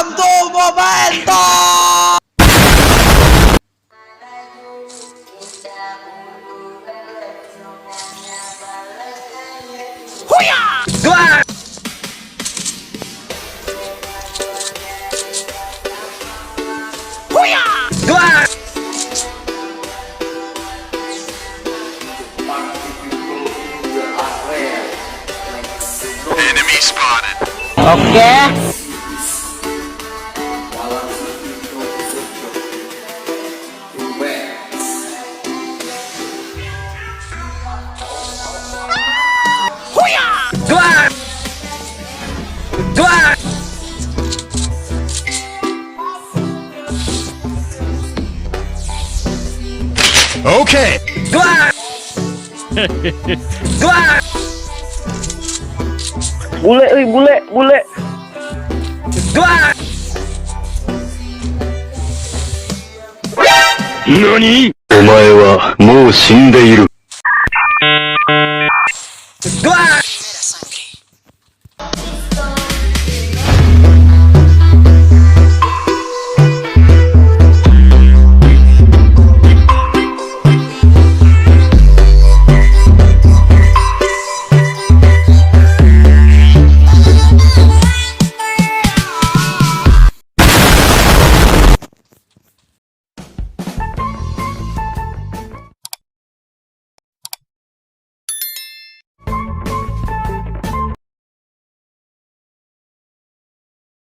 Welcome to Momento. Huya! Dua! Huya! Dua! Enemy spotted. Oke. Huya! Dua! Dua! Okay. Dua! Dua! Bule. Dua! NANI?お前はもう死んでいる。